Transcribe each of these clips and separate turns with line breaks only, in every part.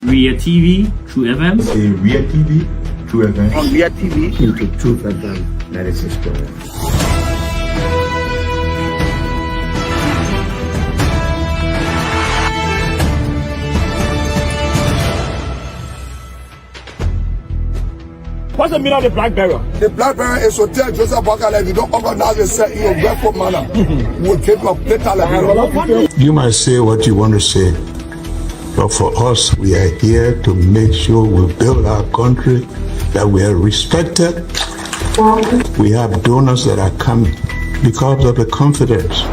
Ria TV, True FM.
Say Ria TV, True FM.
On Ria TV,
into True FM 96.1.
what's the meaning of the black barrier?
The black barrier is to tell Joseph Wakala, if you don't organize yourself in a grateful manner, we'll take your later like
You might say what you want to say, but for us, we are here to make sure we build our country, that we are respected. We have donors that are coming because of the confidence.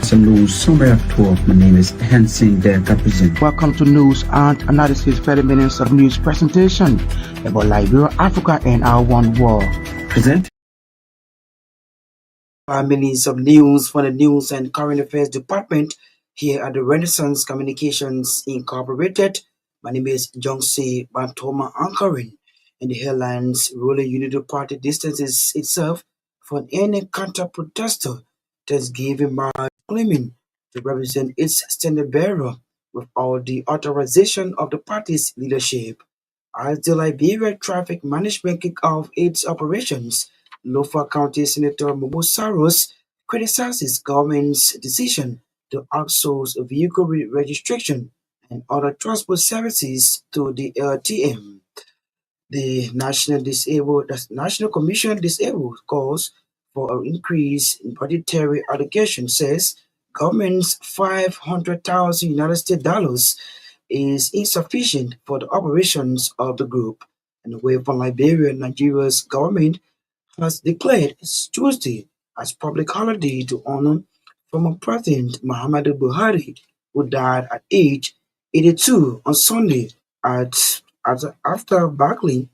Some news summary of 12. My name is Hansen the represent.
Welcome to News and Analysis, 30 minutes of news presentation about Liberia, Africa, and our one world.
Present
5 minutes of news from the News and Current Affairs Department here at the Renaissance Communications Incorporated. My name is Gbarntolmah anchoring, and the headlines: ruling Unity Party distances itself from any counter-protester Thanksgiving march claiming to represent its standard bearer without the authorization of the party's leadership. As the Liberia Traffic Management kicked off its operations, Lofa County Senator Momosaros criticizes government's decision to outsource vehicle registration and other transport services to the LTM. The National Commission Disabled calls for an increase in budgetary allocation, says government's 500,000 United States dollars is insufficient for the operations of the group. And away from Liberia, Nigeria's government has declared Tuesday as public holiday to honor former President Muhammadu Buhari, who died at age 82 on Sunday after battling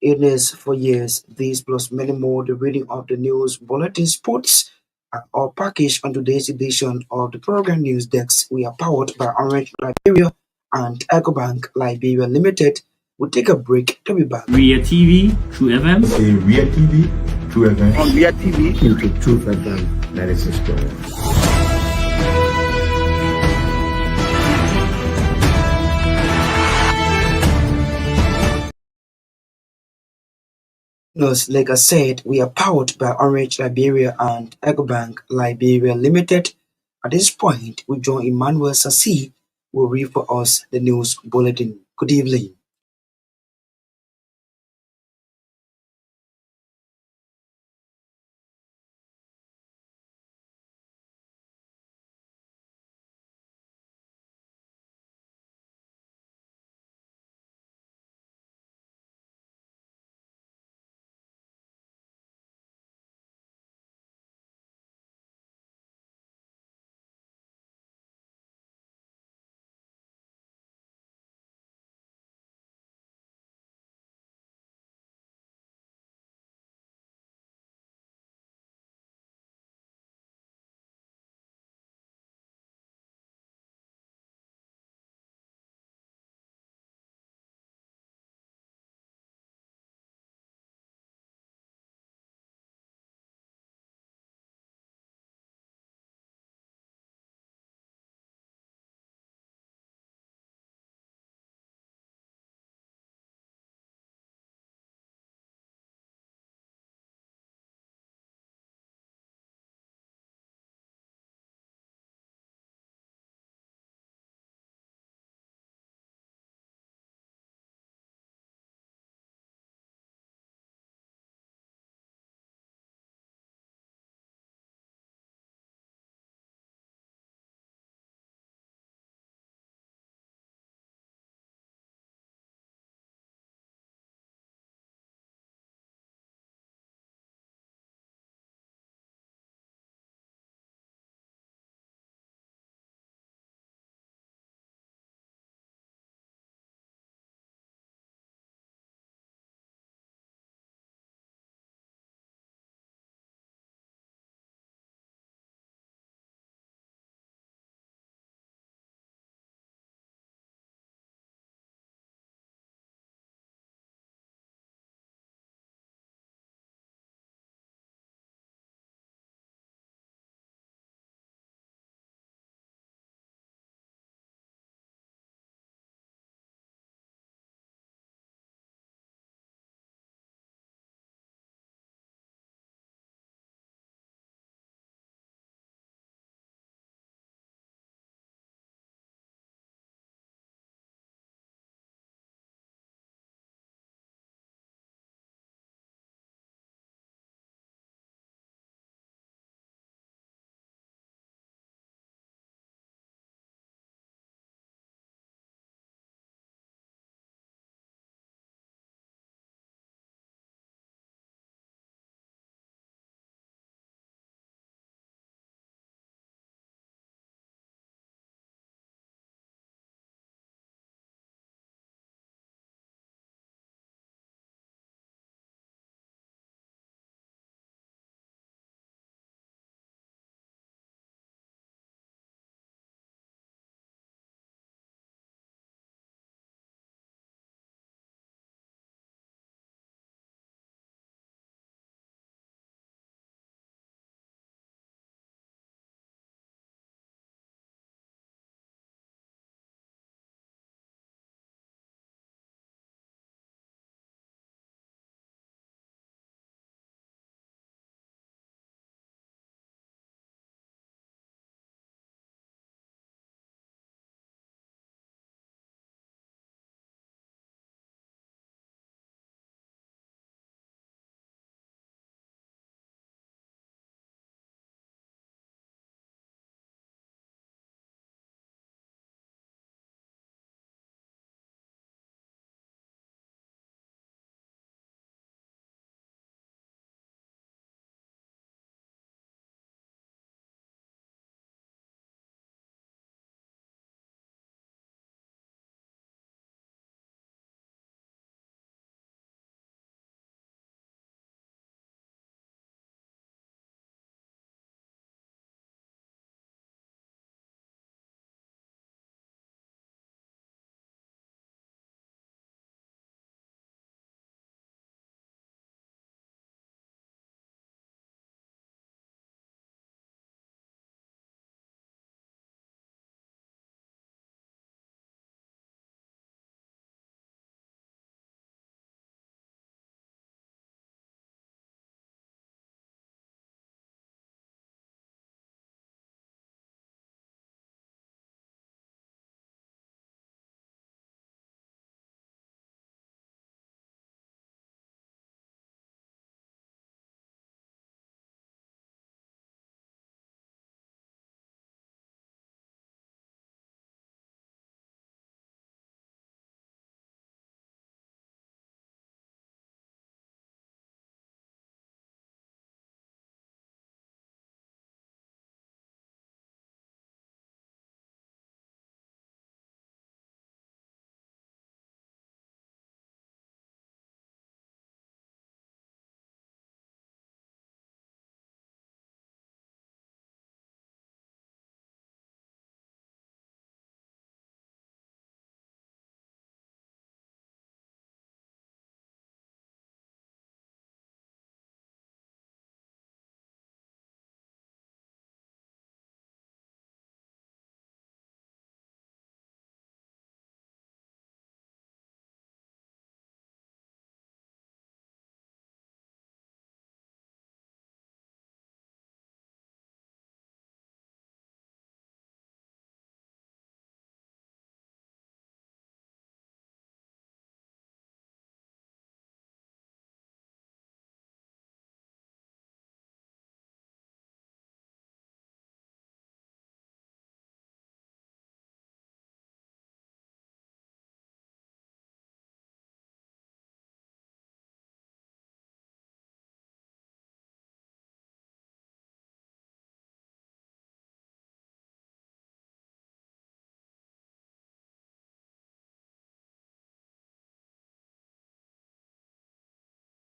illness for years. These plus many more, the reading of the news bulletin sports are all packaged on today's edition of the program News Desk. We are powered by Orange Liberia and Ecobank Liberia Limited. We'll take a break to be back.
Ria TV, True FM.
Say Ria TV, True FM.
On Ria TV,
into True FM 96.1.
Like I said, we are powered by Orange Liberia and Ecobank Liberia Limited. At this point, we join Emanuel Sensee, who will read for us the news bulletin. Good evening.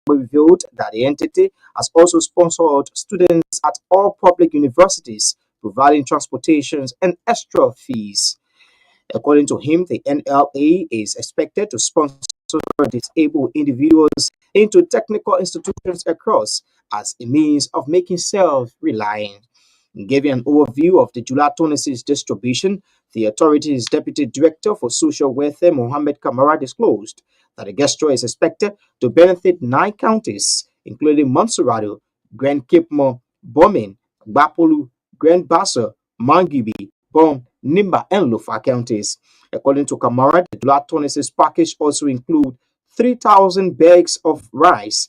revealed that the entity has also sponsored students at all public universities, providing transportations and extra fees. According to him, the NLA is expected to sponsor disabled individuals into technical institutions across as a means of making self-reliant. Giving an overview of the July 26 distribution, the authority's Deputy Director for Social Welfare, Mohammed Kamara, disclosed that the gesture is expected to benefit 9 counties, including Montserrado, Grand Cape Mo, Bomin, Gbapolu, Grand Bassa, Mangibi, Bon, Nimba, and Lufa counties. According to Kamara, the July 26 package also includes 3,000 bags of rice,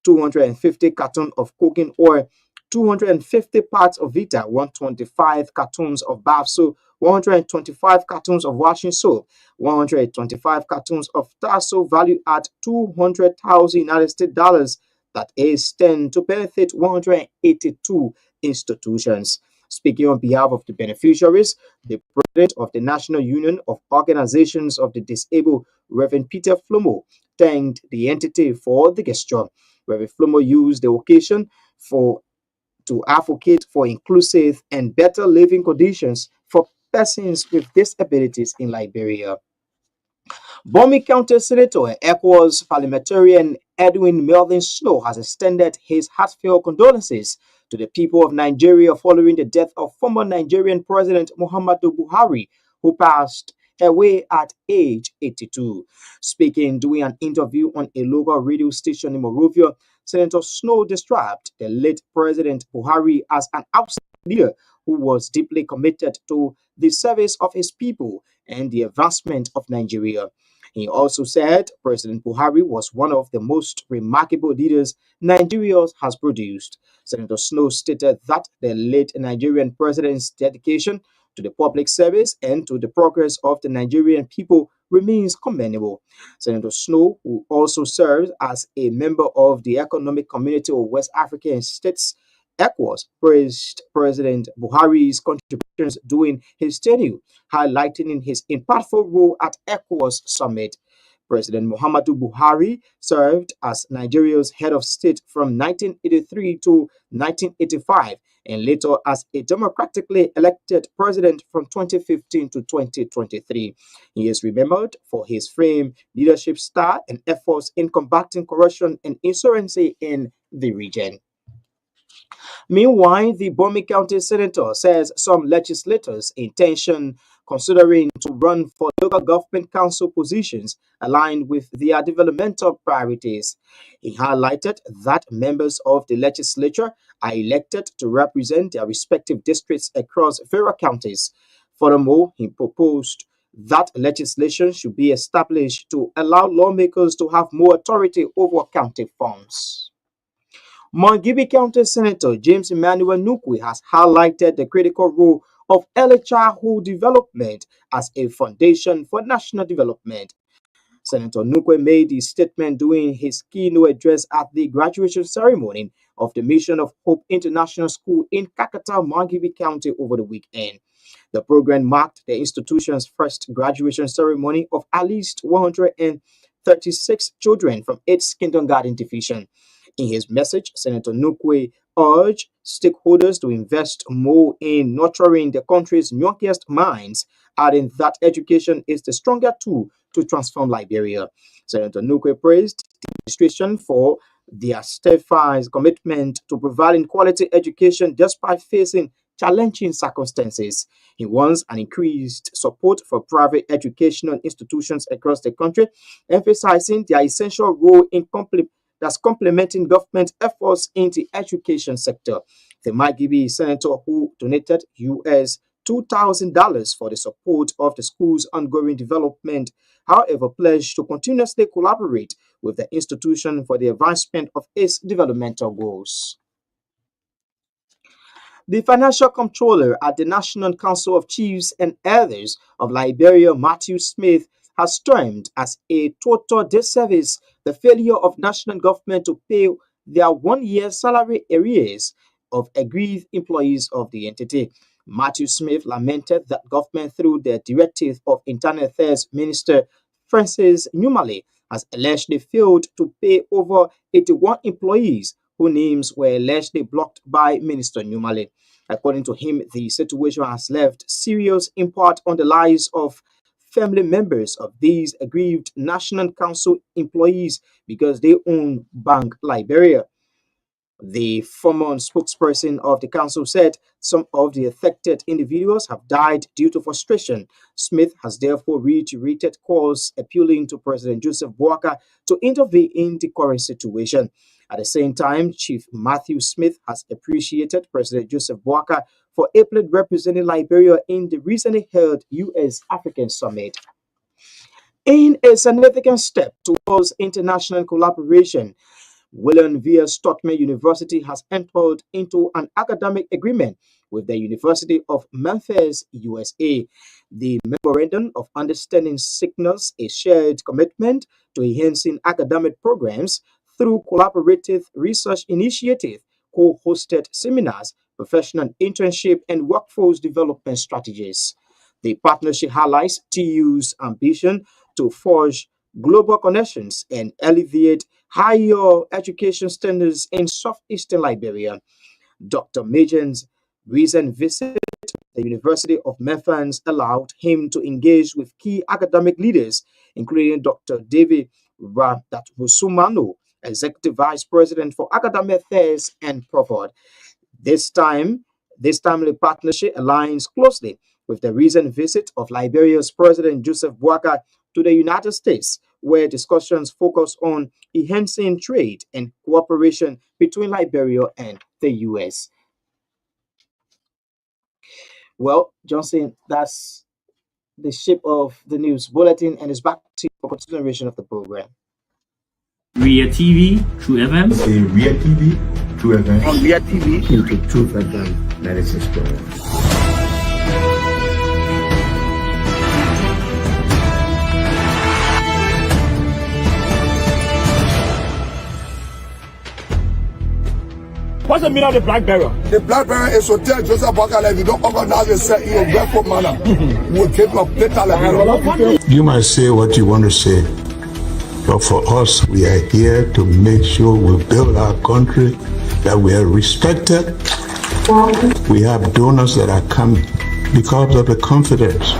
250 cartons of cooking oil, 250 parts of Vita, 125 cartons of bath soap, 125 cartons of washing soap, 125 cartons of Tasso value at 200,000 United States dollars, that is 10 to benefit 182 institutions. Speaking on behalf of the beneficiaries, the president of the National Union of Organizations of the Disabled, Reverend Peter Flomo, thanked the entity for the gesture. Reverend Flomo used the occasion to advocate for inclusive and better living conditions for persons with disabilities in Liberia. Bomi County Senator ECOWAS parliamentarian Edwin Melvin Snow has extended his heartfelt condolences to the people of Nigeria following the death of former Nigerian President Muhammadu Buhari, who passed away at age 82. Speaking during an interview on a local radio station in Monrovia, Senator Snow described the late President Buhari as an outstanding leader who was deeply committed to the service of his people and the advancement of Nigeria. He also said President Buhari was one of the most remarkable leaders Nigeria has produced. Senator Snow stated that the late Nigerian president's dedication to the public service and to the progress of the Nigerian people remains commendable. Senator Snow, who also serves as a member of the Economic Community of West African States, ECOWAS, praised President Buhari's contributions during his tenure, highlighting his impactful role at ECOWAS summit. President Muhammadu Buhari served as Nigeria's head of state from 1983 to 1985 and later as a democratically elected president from 2015 to 2023. He is remembered for his firm leadership style and efforts in combating corruption and insurgency in the region. Meanwhile, the Bomi County Senator says some legislators' intention considering to run for local government council positions aligned with their developmental priorities. He highlighted that members of the legislature are elected to represent their respective districts across various counties. Furthermore, he proposed that legislation should be established to allow lawmakers to have more authority over county funds. Mangibi County Senator James Emanuel Nukwe has highlighted the critical role of early childhood development as a foundation for national development. Senator Nukwe made his statement during his keynote address at the graduation ceremony of the Mission of Hope International School in Kakata, Mangibi County over the weekend. The program marked the institution's first graduation ceremony of at least 136 children from its kindergarten division. In his message, Senator Nukwe urged stakeholders to invest more in nurturing the country's youngest minds, adding that education is the stronger tool to transform Liberia. Senator Nukwe praised the administration for their steadfast commitment to providing quality education despite facing challenging circumstances. He wants an increased support for private educational institutions across the country, emphasizing their essential role in complementing government efforts in the education sector. The Mangibi senator, who donated US $2,000 for the support of the school's ongoing development, however, pledged to continuously collaborate with the institution for the advancement of its developmental goals. The financial controller at the National Council of Chiefs and Elders of Liberia, Matthew Smith, has termed as a total disservice the failure of national government to pay their one-year salary arrears of aggrieved employees of the entity. Matthew Smith lamented that government, through the directive of Internal Affairs Minister Francis Numale, has alleged they failed to pay over 81 employees whose names were allegedly blocked by Minister Numale. According to him, the situation has left serious impact on the lives of family members of these aggrieved National Council employees because they own Bank Liberia. The former spokesperson of the council said some of the affected individuals have died due to frustration. Smith has therefore reiterated calls appealing to President Joseph Boakai to intervene in the current situation. At the same time, Chief Matthew Smith has appreciated President Joseph Boakai for ably representing Liberia in the recently held U.S. African Summit. In a significant step towards international collaboration, William V. Stockman University has entered into an academic agreement with the University of Memphis, USA. The Memorandum of Understanding signals a shared commitment to enhancing academic programs through collaborative research initiatives, co-hosted seminars, professional internship, and workforce development strategies. The partnership highlights TU's ambition to forge global connections and alleviate higher education standards in southeastern Liberia. Dr. Myean's recent visit to the University of Memphis allowed him to engage with key academic leaders, including Dr. David Rusumano, Executive Vice President for Academic Affairs and Provost. This timely partnership aligns closely with the recent visit of Liberia's President Joseph Boakai to the United States, where discussions focus on enhancing trade and cooperation between Liberia and the U.S. Well, Johnson, that's the shape of the news bulletin, and it's back to you for continuation of the program.
Ria TV, True FM.
Ria TV, True FM.
On Ria TV,
Into Truth FM 96.1.
what's the meaning of the black barrier?
The black barrier is to tell Joseph Boakai, if you don't organize yourself in a grateful manner, we'll take your later Liberia.
You might say what you want to say, but for us, we are here to make sure we build our country, that we are respected. We have donors that are coming because of the confidence.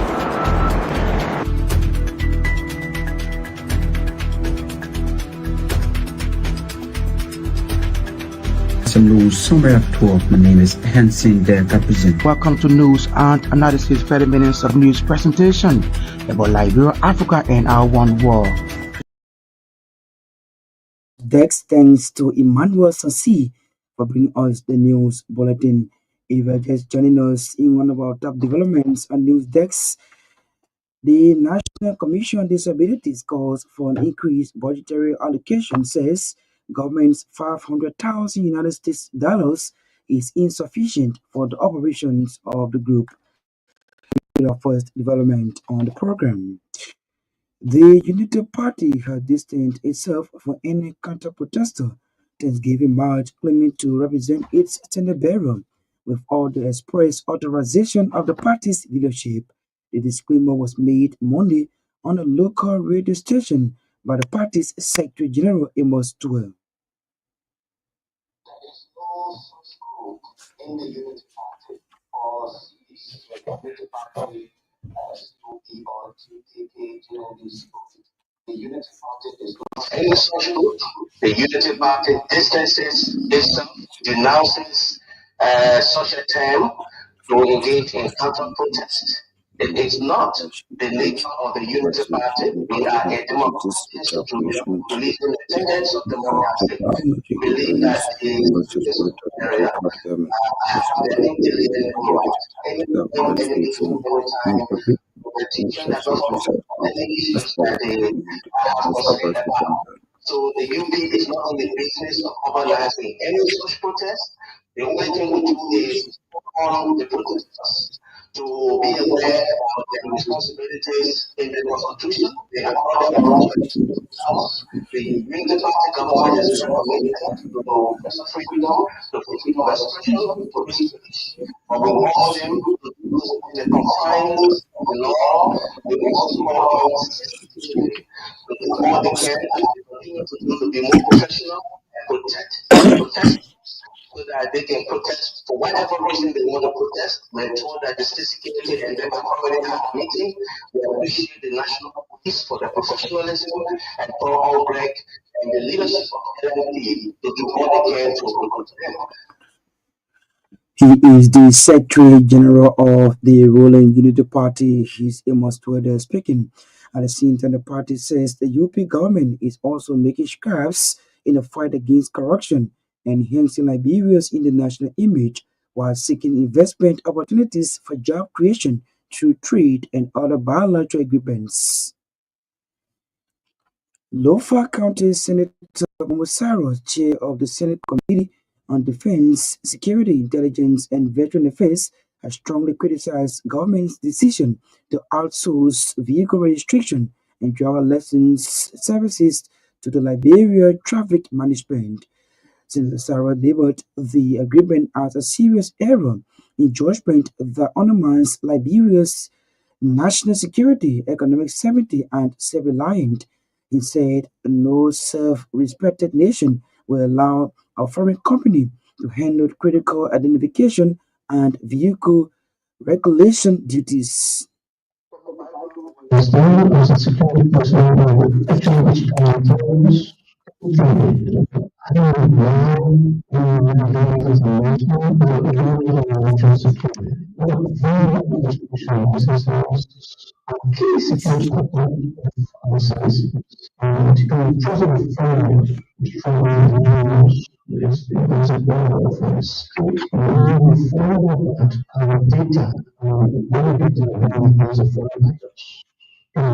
Some news summary at 12. My name is Hansen the Represent.
Welcome to News and Analysis, 30 minutes of news presentation about Liberia, Africa, and our one world. Thanks to Emanuel Sensee for bringing us the news bulletin. If you're just joining us in one of our top developments on news decks, the National Commission on Disabilities calls for an increased budgetary allocation, says government's $500,000 United States dollars is insufficient for the operations of the group. Our first development on the program. The United Party has distanced itself from any counter-protester Thanksgiving March, claiming to represent its standard bearer without the express authorization of the party's leadership. The disclaimer was made Monday on a local radio station by the party's Secretary General Amos Tuel.
In the Unity Party or the Unity Party the Unity Party is not any such group. The Unity Party distances itself, denounces such a term to engage in counter-protest. It is not the nature of the Unity Party. We are a democratic institution, believe in the tenets of democracy, believe that the area have the intelligent right, anytime, the teaching that also any issues that they have concerned about. So the UP is not in the business of organizing any such protest. The only thing we do is on the protesters to be aware of their responsibilities in the Constitution. They have already acknowledged the Unity Party government is committed to freedom, to freedom of expression, to free speech. But we want them to use the confines law, they also call security. To do all they can to continue to do to be more professional and protect so that they can protest for whatever reason they want to protest. We're told that the state security and the already had a meeting. We appreciate the national police for their professionalism and for all break and the leadership of LNP to do all they can to protect them.
He is the Secretary General of the ruling Unity Party. He's Emanuel speaking. At the same time, the party says the UP government is also making strides in the fight against corruption, enhancing Liberia's international image while seeking investment opportunities for job creation through trade and other bilateral agreements. Lofa County Senator Musaro, chair of the Senate Committee on Defense, Security, Intelligence, and Veteran Affairs, has strongly criticized government's decision to outsource vehicle registration and driver lessons services to the Liberia Traffic Management. Senator Sarah labeled the agreement as a serious error in judgment that undermines Liberia's national security, economic stability, and self-reliance. He said no self-respected nation will allow a foreign company to handle critical identification and vehicle regulation duties.
Standing as a security personnel actually intelligence key security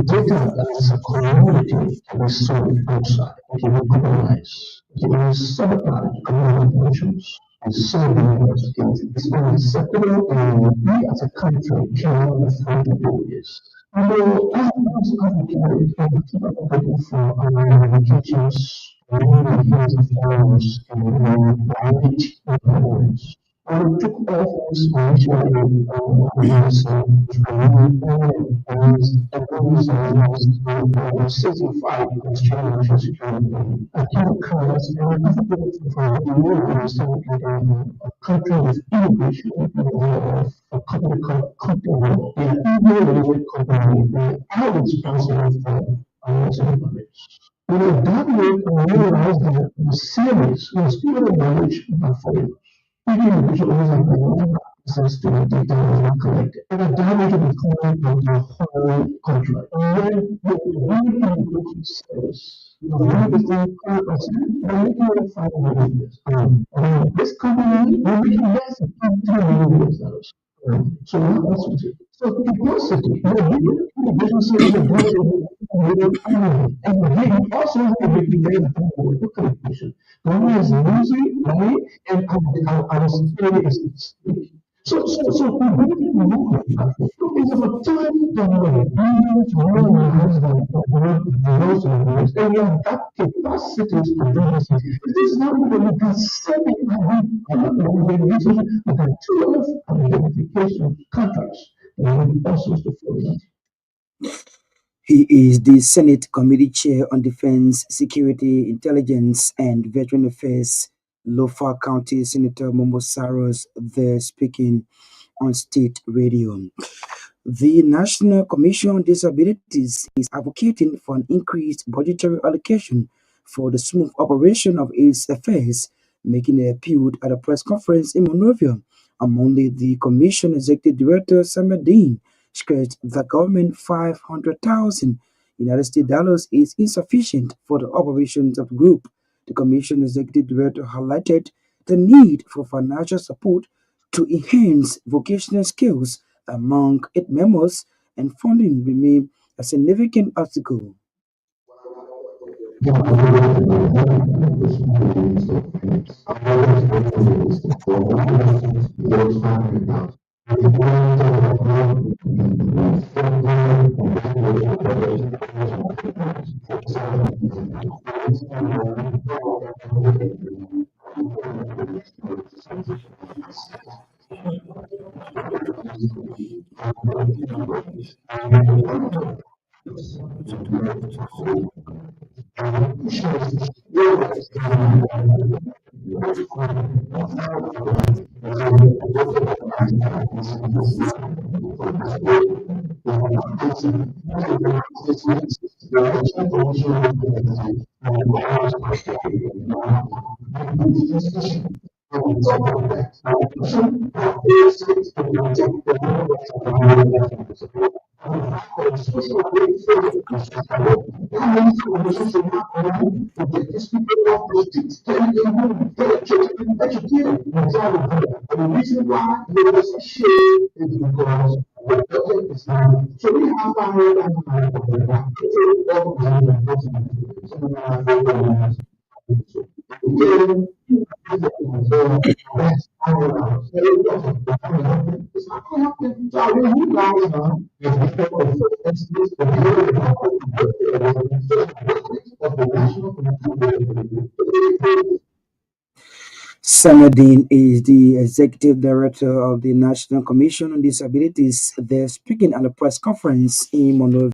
data as a commodity can be sold outside, can be compromised, can be sabotaged community nations, and so many other skills. It's unacceptable, and we as a country cannot afford to do this. Although I was advocated and keep advocating for our educations, many of forums, and private governments. I took office initially against season 5 national security. I came across and advocated for a country with immigration, a company called Company, an EU-related company, I was responsible for permits. When I got work, I realized that the series was still knowledge about foreign. Even visualizing access to the data was not collected. And the damage of the client of the whole contract. And then the really important service. Everything they're making it $500 this company, they're making less than $2 million. So what else was it? So capacity, the business is a and then also a big data for communication. Money is losing money, and our security is at stake. So we really know it's about time that we realize that those areas, and we have got capacities to do this. This is not really got 7 about 12 identification contracts, and also to follow.
He is the Senate Committee Chair on Defense, Security, Intelligence, and Veteran Affairs. Lofa County Senator Momo Saros there speaking on state radio. The National Commission on Disabilities is advocating for an increased budgetary allocation for the smooth operation of its affairs, making an appeal at a press conference in Monrovia. Among the Commission Executive Director Samuel Dean stressed that government $500,000 is insufficient for the operations of the group. The Commission Executive Director highlighted the need for financial support to enhance vocational skills among its members, and funding remain a significant obstacle. Samadin is the executive director of the National Commission on Disabilities. They're speaking at a press conference in Monrovia.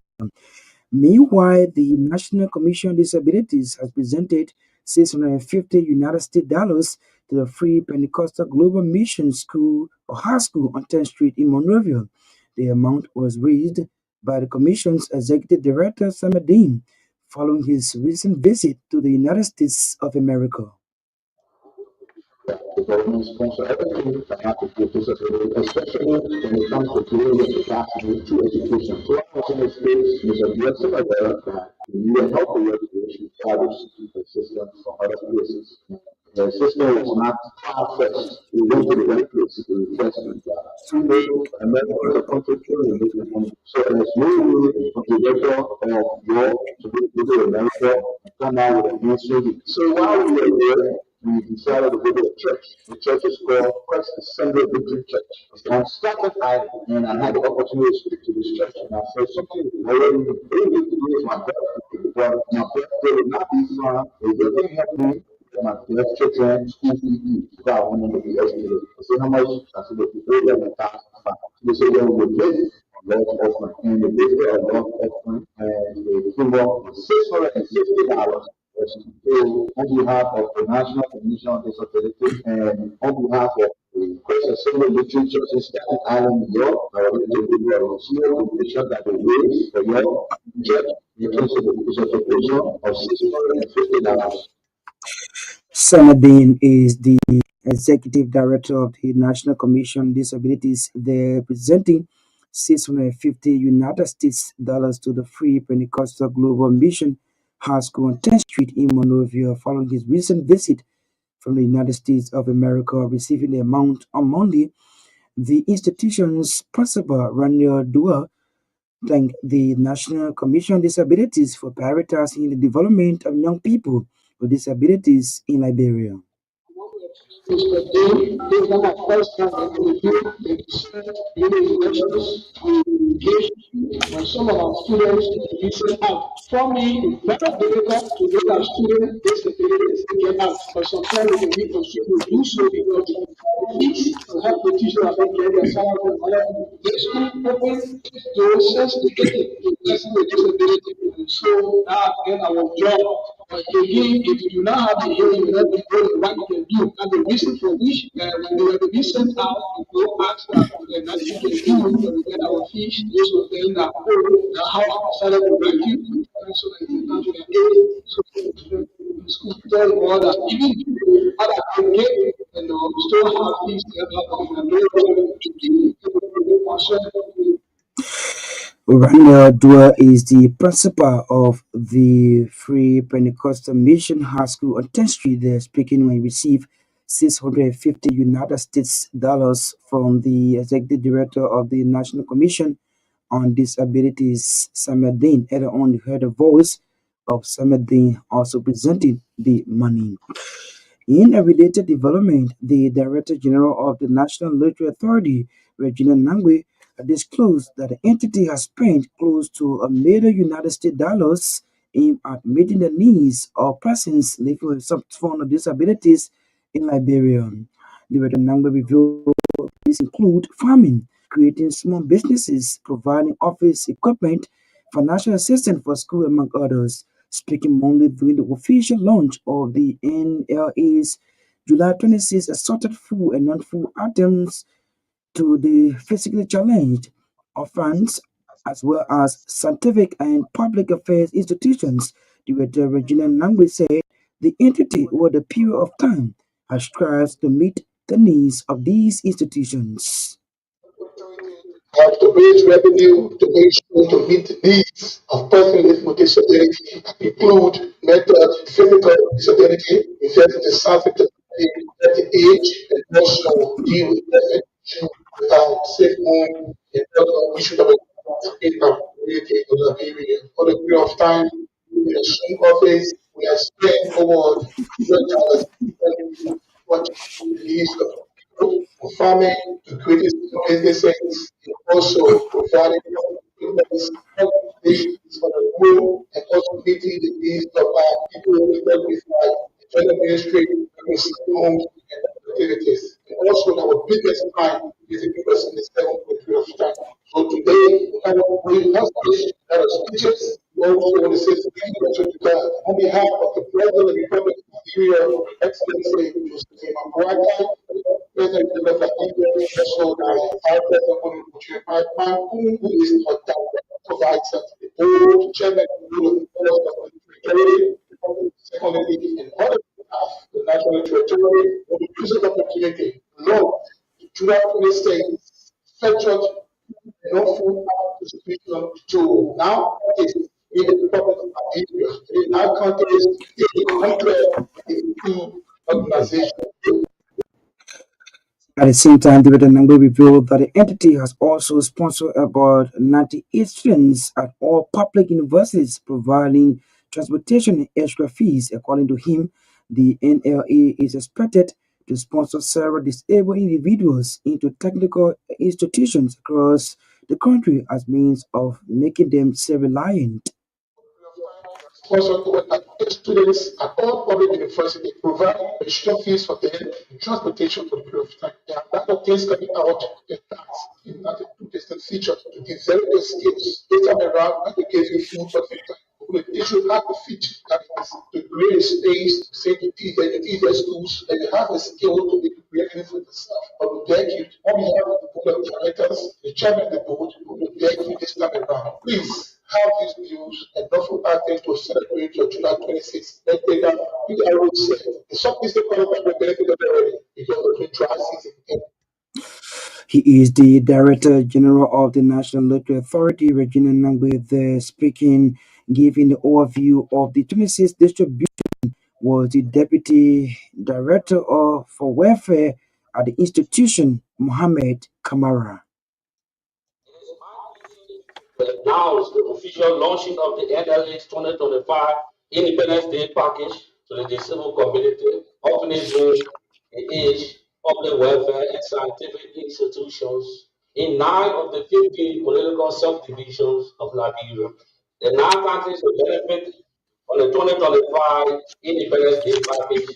Meanwhile, the National Commission on Disabilities has presented 650 United States dollars to the Free Pentecostal Global Mission School or High School on 10th Street in Monrovia. The amount was raised by the Commission's executive director, Samadin, following his recent visit to the United States of America.
The government sponsor everything that have to do disability, especially when it comes to dealing with the capacity to education. So I was in this space, Mr. Blessing aware that the UN Health Regulation travels assistance from other places. The system was not far-fetched. We went to the right place to request and then the country to so as you the director of your to go to America come out with a new strategy. So while we were there, we decided to go to a church. The church is called Christ Assembly Victory Church. It's on Staten Island, and I had the opportunity to speak to this church. And I said something I really need to do is my birthday. But my birthday will not be fun. It doesn't help me. My best children, school fees, so I want to be educated. I said, how much? I said, if you pay them $1,000. They said, then we'll pay a lot offering. And they paid a lot offering, and they came up with $650. So, on behalf of the National Commission on Disability and on behalf of the Christ Assembly Victory Church in Staten Island, New York, I would like to give you a small donation that will raise for your church in terms of the donation of $650.
Samadin is the executive director of the National Commission on Disabilities. They're presenting 650 United States dollars to the Free Pentecostal Global Mission High School on 10th Street in Monrovia following his recent visit from the United States of America, receiving the amount on Monday. The institution's principal, Raniel Dua, thanked the National Commission on Disabilities for prioritizing the development of young people with disabilities in Liberia.
This is not my first time that we do elections to engage when some of our students get out. For me, it's very difficult to get our students disabilities to get out, but sometimes we need to do so because the fees to help the teachers have been getting their salary and the school open doors since they get to person with disability. And so that again our job. But again, if you do not have the hearing, you will not be doing what you can do. And the reason for which when they were to be sent out, we go ask that that you can do when we get our fees, those of them that how I decided to write you, and so that you can do their so the school tell more that even other can get and still have fees to help them and
Raniel Dua is the principal of the Free Pentecostal Mission High School on 10th Street. They're speaking when he received 650 United States dollars from the executive director of the National Commission on Disabilities, Samadin. Earlier on, you heard the voice of Samadin also presenting the money. In a related development, the Director General of the National Lottery Authority, Regina Nangwe, disclosed that the entity has spent close to $1 million United States dollars aimed at meeting the needs of persons living with some form of disabilities in Liberia. Director Nangwe revealed these include farming, creating small businesses, providing office equipment, financial assistance for school, among others. Speaking Monday during the official launch of the NLA's July 26 assorted food and non-food items to the physically challenged, orphans, as well as scientific and public affairs institutions. Director Regina Nangwe said the entity, over the period of time, has strived to meet the needs of these institutions.
Have to raise revenue to make sure to meet the needs of persons with disability, include mental, physical disability, invest in the service at the age, and also deal with the issue safe home and other issues that were in our community in the area. For the period of time, we assume office, we have spent over $100 what the needs of people, for farming, to create small businesses, and also providing accommodations for the poor, and also meeting the needs of our people with gender ministry, homes, and activities. And also, our biggest time is the us in the 7.3 of time. So today, we have speeches. We also want to say thank you to God on behalf of the President of the Republic of Nigeria, Excellency Joseph Mabuaka, President of the Nigeria, also our President who is our director provides the board, chairman of the board of the secondly, and other staff, the national territory, for the use of opportunity. Lord, July 26, federal no food distribution to now is in the Republic of Nigeria. In our countries, in 102 organizations.
At the same time, David Nangwe revealed that the entity has also sponsored about 98 students at all public universities, providing transportation and extra fees. According to him, the NLA is expected to sponsor several disabled individuals into technical institutions across the country as means of making them self-reliant.
Also, students at all public universities provide extra fees for them and transportation for the period of time. There are a lot of things coming out in tax in that distant feature to develop the skills. This time around, I will give you food for the time. You should have the feature that is to create a space, say to teach their schools, and you have a skill to be creative with the stuff. I will beg you, on behalf of the board of directors, the chairman of the board, I will beg you this time around. Please have these views and not for acting to celebrate your July 26th birthday. That I would say, the shop is the product that will benefit already because of the dry season.
He is the Director General of the National Lottery Authority, Regina Nangwe, there speaking, giving the overview of the 26th distribution, was the Deputy Director for Welfare at the institution, Mohammed Kamara.
Now is the official launching of the NLA's 2025 Independence Day package to the disabled community, orphanage, age, public welfare, and scientific institutions in 9 of the 15 political subdivisions of Liberia. The 9 countries will benefit from the 2025 Independence Day package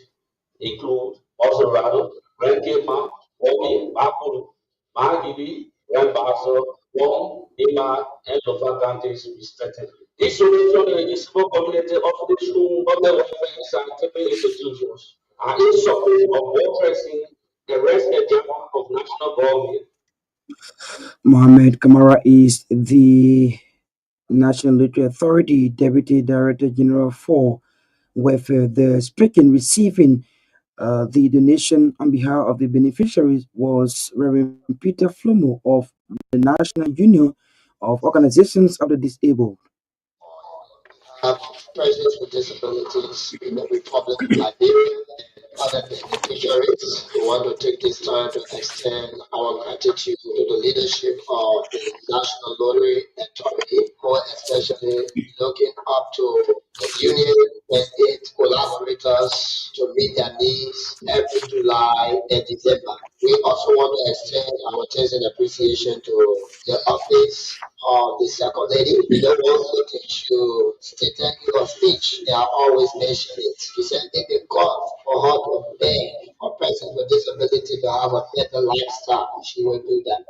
include Osorado, Gbarntolmah, Womi, Bakuru, Magibi, Rambasa, Wong, Ima, and Lofa counties, respectively. This solution in the disabled community of the school of the welfare scientific institutions are in support of buttressing the rest agenda of national government.
Mohammed Kamara is the National Lottery Authority Deputy Director General for Welfare. The speaking receiving the donation on behalf of the beneficiaries was Reverend Peter Flomo of the National Union of Organizations of the Disabled.
Persons with disabilities in the Republic of Liberia and other beneficiaries. We want to take this time to extend our gratitude to the leadership of the National Lottery Authority, more especially looking up to the union and its collaborators to meet their needs every July and December. We also want to extend our thanks and appreciation to the office of the second lady. We don't want to teach you state thank you or speech. They are always mentioning it. She said thank you God for her to beg for persons with disability to have a better lifestyle. She will do that.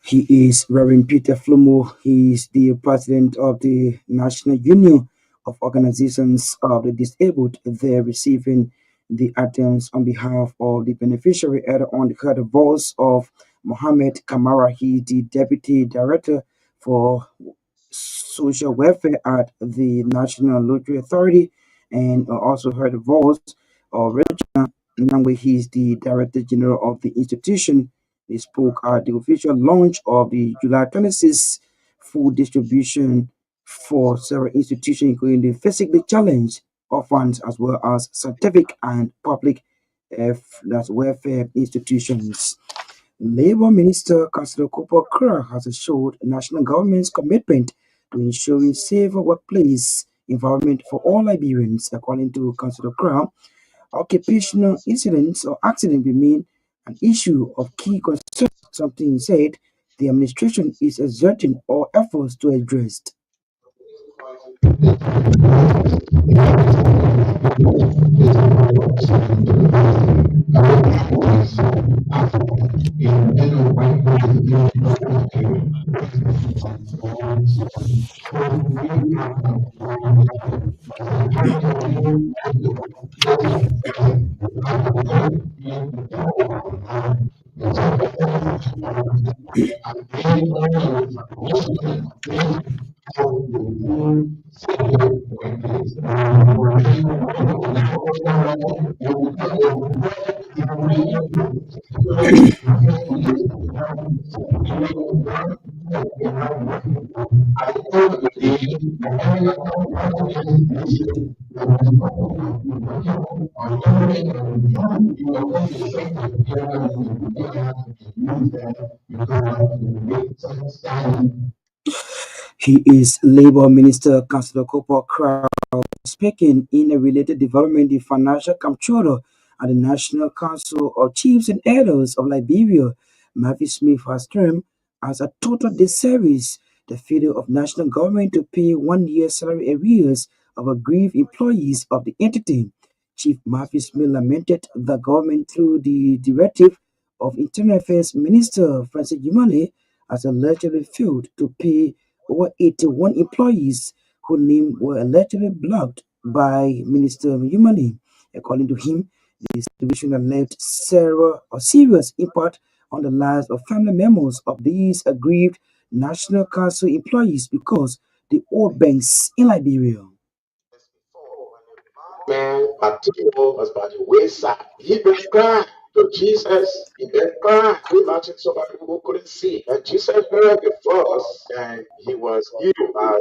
He is Reverend Peter Flomo. He is the president of the National Union of Organizations of the Disabled. They're receiving the items on behalf of the beneficiary. Earlier on, they heard the voice of Mohammed Kamara. He is the deputy director for social welfare at the National Lottery Authority, and also heard the voice of Regina Nangwe. He is the director general of the institution. They spoke at the official launch of the July 26th food distribution for several institutions, including the physically challenged, orphans, as well as scientific and public that's welfare institutions. Labour Minister Councillor Cooper Kerr has assured national government's commitment to ensuring safer workplace environment for all Liberians. According to Councillor Kerr, occupational incidents or accidents remain an issue of key concern, something he said the administration is exerting all efforts to address. He is Labour Minister Councillor Cooper Crow speaking in a related development. The financial comptroller at the National Council of Chiefs and Elders of Liberia, Matthew Smith, has termed as a total disservice the failure of national government to pay 1 year salary arrears of aggrieved employees of the entity. Chief Matthew Smith lamented the government through the directive of Internal Affairs Minister Francis Jumale has allegedly failed to pay over 81 employees whose names were allegedly blocked by Minister Jumale. According to him, the situation had left serious impact on the lives of family members of these aggrieved National Council employees because they owed banks in Liberia.
Man, material was by the wayside. He been crying to Jesus. He been crying. We imagine somebody who couldn't see. And Jesus heard the voice and he was healed by,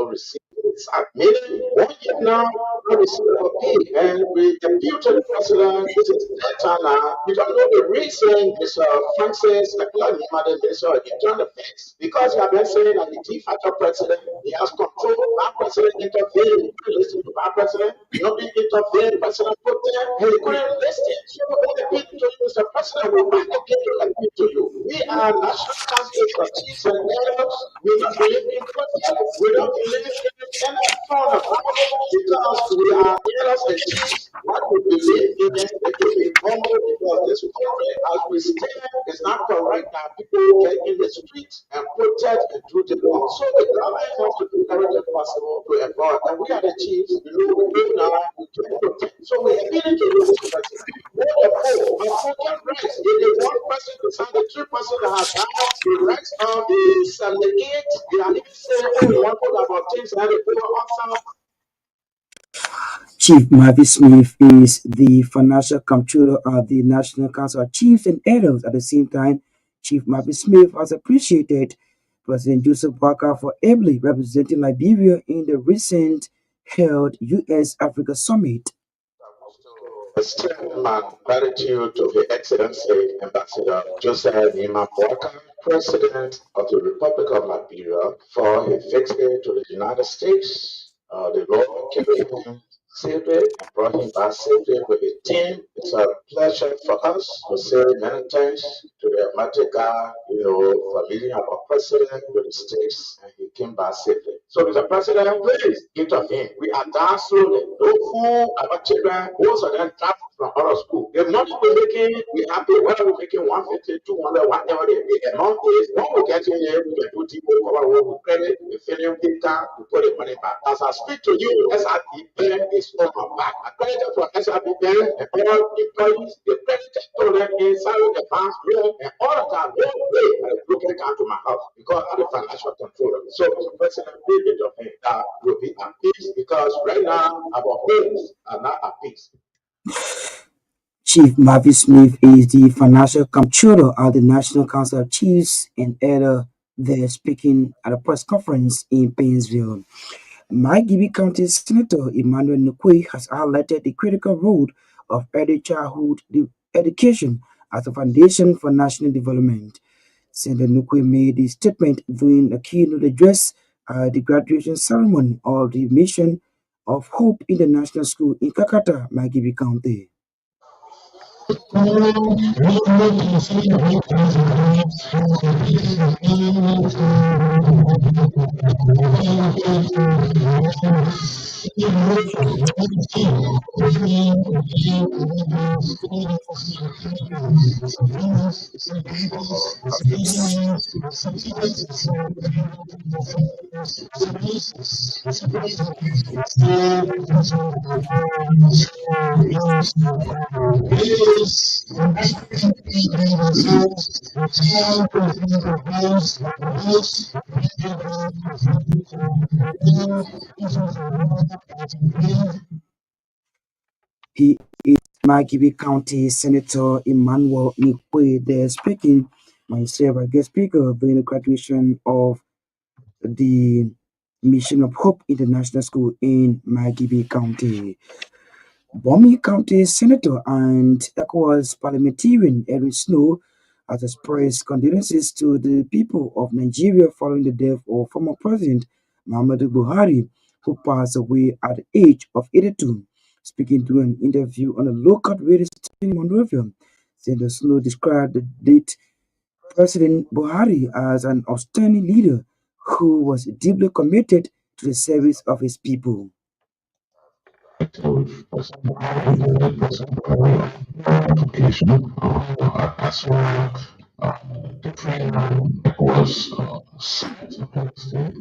receiving his sight. Meaning, 1 year now, I received a pay. And we appeal to the president. This is their time now. We don't know the reason Mr. Francis, the Minister of Internal Affairs, because he has been saying that the de facto president, he has control. Our president intervened. Listen to our president. Nobody intervened. President put there, and he couldn't listen. So when appeal to you, Mr. President, we back again to appeal to you. We are national council for chiefs and elders. We don't believe in protest. We don't believe in any form of violence because we are elders and chiefs. What we believe in is to be humble because this country, as we stand, is not correct that people get in the streets and protest and do the wrong. So the government has to do everything possible to avoid. And we are the chiefs. We do now. We can protect. So we are appealing to you, Mr. President. What the poor are fucking rights. If the one person decide the 3 person that has died, the rights of the 78, they are even saying, oh, we want to talk about things that the poor outside.
Chief Matthew Smith is the financial comptroller of the National Council of Chiefs and Elders. At the same time, Chief Matthew Smith has appreciated President Joseph Boakai for ably representing Liberia in the recent held U.S.-Africa Summit.
Extend my gratitude to His Excellency Ambassador Joseph Emanuel, President of the Republic of Liberia, for his visit to the United States. The Lord carried him safely and brought him back safely with his team. It's a pleasure for us to say many thanks to the Almighty God, for leading our president to the States, and he
came back safely. So, Mr. President, please intervene. We are down slowly. No fool, our children, most of them trapped from out of school. The money we're making, we're happy. Whether we're making 150, 200, whatever the amount is, when we get in here, we can do deep cover work with credit, we fill in data, we put the money back. As I speak to you, SRP bank is on my back. Accredited for SRP bank and all employees, the credit to them inside the bank loan and all of that no way are looking down to my house because I'm the financial controller. So, Mr. President, please intervene. That will be at peace because right now our homes are not at peace.
Chief Marvin Smith is the financial comptroller at the National Council of Chiefs and elder there speaking at a press conference in Painesville. Myean County Senator Emanuel has highlighted the critical role of early childhood education as a foundation for national development. Senator Nukwe made the statement during a keynote address at the graduation ceremony of the Mission of Hope International School in Kakata, Myean County. He is Myean County Senator Emanuel Nikwe there speaking, myself, I guest speaker, during the graduation of the Mission of Hope International School in Myean County. Myean County Senator and ECOWAS parliamentarian Erin Snow has expressed condolences to the people of Nigeria following the death of former President Muhammadu Buhari, who passed away at the age of 82. Speaking during an interview on a local radio station in Monrovia, Senator Snow described the late President Buhari as an outstanding leader who was deeply committed to the service of his people.
Application as well different was science of Palestine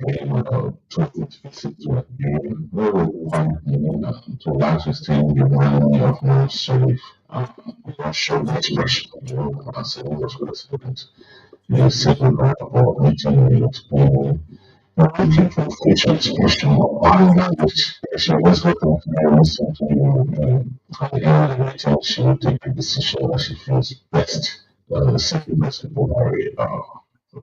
paying like a 20 visit to a very fun to large extent the one of more safe show the expression as a English president. The second part of meeting with looking for future expression of body language. She was looking for recently at the end of the meeting, she will take a decision that she feels best. The second principle very so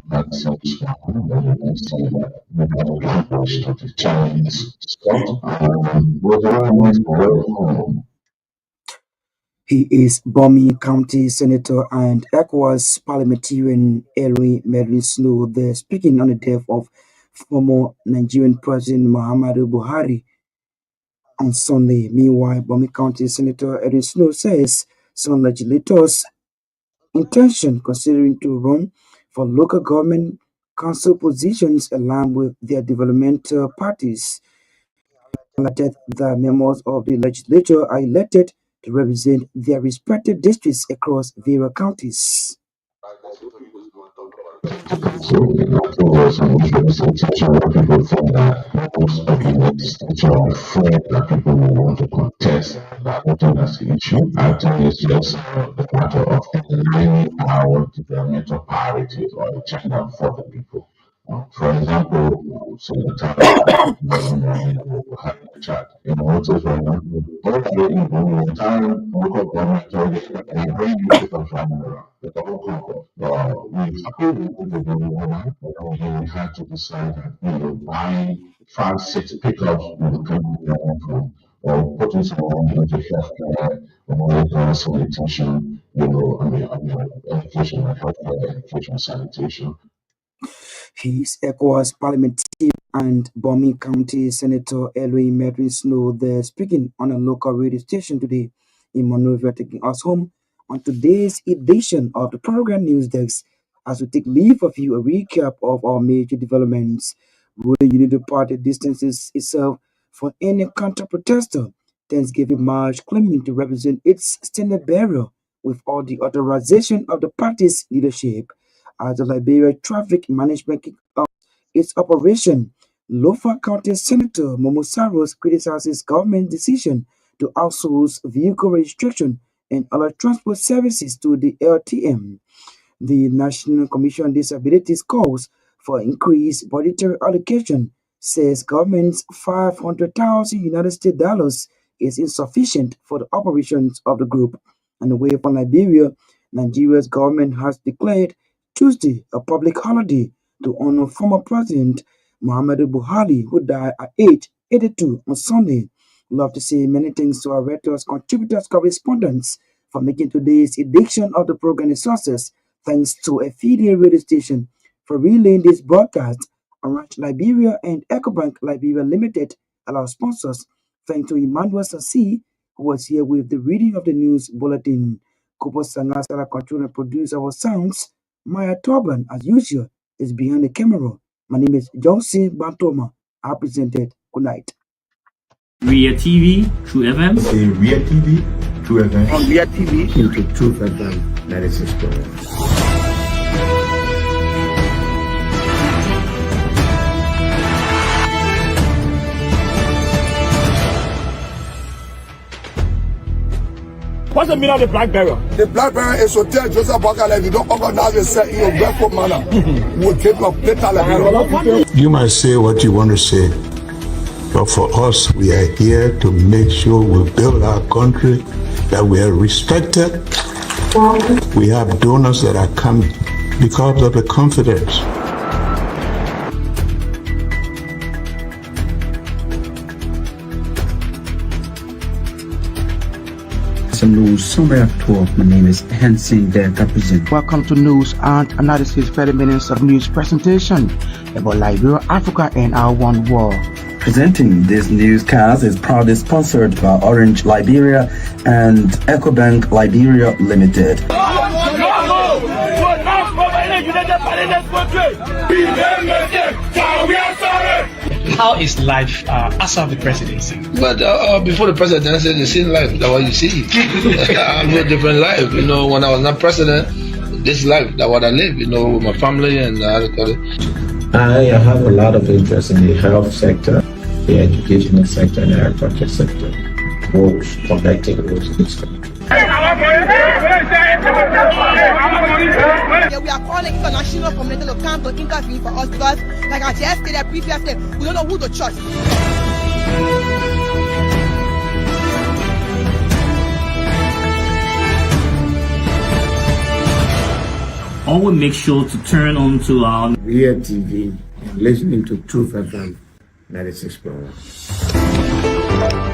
that seems you can see that the body language to the Chinese spot was very nice for
He is Myean County Senator and ECOWAS parliamentarian Erin Snow there speaking on the death of former Nigerian President Muhammadu Buhari on Sunday. Meanwhile, Myean County Senator Erin Snow says some legislators' intention considering to run for local government council positions align with their developmental parties. Highlighted the members of the legislature are elected to represent their respective districts across various counties.
So was an representation where people think that most of the legislature are afraid that people will want to contest. I don't think that's the issue. I think it's just a matter of aligning our developmental priorities or agenda for the people. For example, so the time chat, also for example, the entire local government and bring you people from the whole concord. We had to decide that, buying 5, 6 pickups with the people from or putting someone into healthcare or sanitation, education and healthcare, education, sanitation.
He is ECOWAS parliamentarian and Myean County Senator Erin Snow there speaking on a local radio station today in Monrovia, taking us home on today's edition of the program News Desk. As we take leave of you, a recap of our major developments. Ruling Unity Party distances itself from any counter-protester. Thanksgiving March claiming to represent its standard bearer with all the authorization of the party's leadership. As the Liberia Traffic Management kicked off its operation, Lofa County Senator Momo Saros criticizes government decision to outsource vehicle registration and other transport services to the LTM. The National Commission on Disabilities calls for increased budgetary allocation, says government's $500,000 United States dollars is insufficient for the operations of the group. And away from Liberia, Nigeria's government has declared Tuesday a public holiday to honor former President Muhammadu Buhari, who died at age 82 on Sunday. Love to say many thanks to our writers, contributors, correspondents for making today's edition of the program a success. Thanks to a affiliate radio station for relaying this broadcast. Around Liberia and Ecobank Liberia Limited are our sponsors. Thanks to Emanuel Sensee, who was here with the reading of the news bulletin. Kupo Sangasala control and produce our sounds. Gbarntolmah, as usual, is behind the camera. My name is Gbarntolmah. I presented. Good night.
Ria TV, True FM.
Say Ria TV, True FM.
On Ria TV.
Into Truth FM 96.1.
What's the meaning of the black barrel?
The black bearer is to tell Joseph Bakala, if you don't organize yourself in a grateful manner, we will take your later Liberia.
You might say what you want to say, but for us, we are here to make sure we build our country, that we are respected. We have donors that are coming because of the confidence.
Some news, summary of 12. My name is Sensee, the represent.
Welcome to News and Analysis, 30 minutes of news presentation about Liberia, Africa, and our one world.
Presenting this newscast is proudly sponsored by Orange Liberia and Ecobank Liberia Limited.
How is life after the presidency?
But before the presidency, the same life, that's what you see. I live a different life. You know, when I was not president, this life, that's what I live, you know, with my family and
I have a lot of interest in the health sector, the educational sector, and the agriculture sector. Both connecting those things.
Yeah, we are calling international community to come to intervene for us because, like I just stated previously, we don't know who to trust.
Always make sure to turn on to our
Ria TV and listening to Truth FM 96.1.